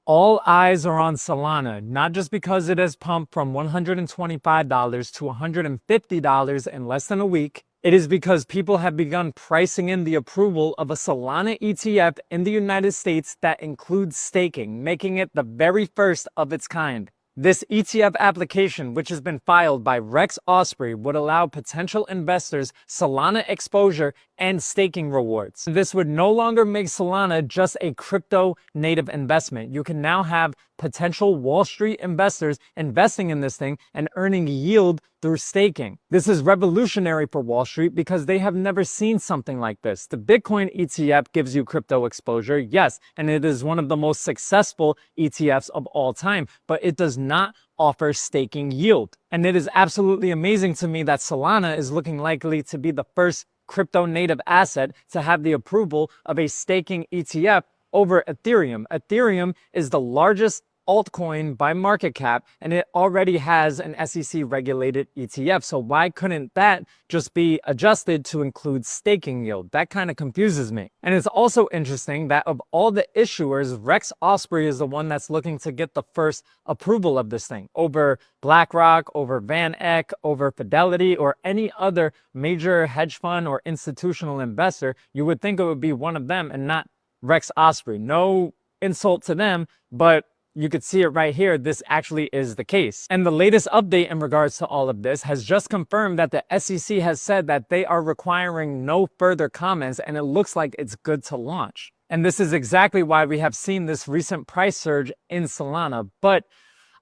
All eyes are on Solana, not just because it has pumped from $125 to $150 in less than a week. It is because people have begun pricing in the approval of a Solana ETF in the United States that includes staking, making it the very first of its kind. This ETF application, which has been filed by Rex Osprey, would allow potential investors Solana exposure and staking rewards. This would no longer make Solana just a crypto native investment. You can now have potential Wall Street investors investing in this thing and earning yield through staking. This is revolutionary for Wall Street because they have never seen something like this. The Bitcoin ETF gives you crypto exposure, yes, and it is one of the most successful ETFs of all time, but it does not offer staking yield. And it is absolutely amazing to me that Solana is looking likely to be the first crypto native asset to have the approval of a staking ETF over Ethereum. Ethereum is the largest altcoin by market cap, and it already has an SEC regulated ETF. So why couldn't that just be adjusted to include staking yield? That kind of confuses me. And it's also interesting that of all the issuers, Rex Osprey is the one that's looking to get the first approval of this thing over BlackRock, over Van Eck, over Fidelity, or any other major hedge fund or institutional investor. You would think it would be one of them and not Rex Osprey. No insult to them, but you could see it right here. This actually is the case. And the latest update in regards to all of this has just confirmed that the SEC has said that they are requiring no further comments, and it looks like it's good to launch. And this is exactly why we have seen this recent price surge in Solana. But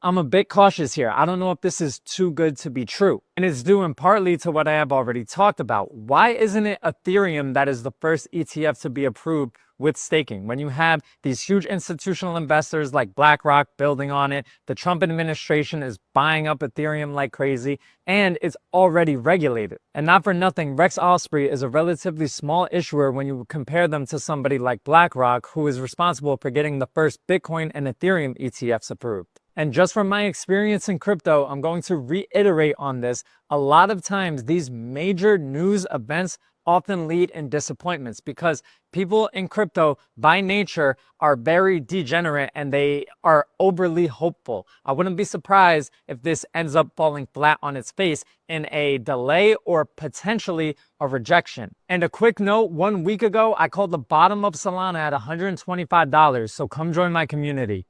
I'm a bit cautious here. I don't know if this is too good to be true. And it's due in partly to what I have already talked about. Why isn't it Ethereum that is the first ETF to be approved with staking? When you have these huge institutional investors like BlackRock building on it, the Trump administration is buying up Ethereum like crazy, and it's already regulated. And not for nothing, Rex Osprey is a relatively small issuer when you compare them to somebody like BlackRock, who is responsible for getting the first Bitcoin and Ethereum ETFs approved. And just from my experience in crypto, I'm going to reiterate on this. A lot of times, these major news events often lead in disappointments because people in crypto by nature are very degenerate and they are overly hopeful. I wouldn't be surprised if this ends up falling flat on its face in a delay or potentially a rejection. And a quick note, 1 week ago, I called the bottom of Solana at $125, so come join my community.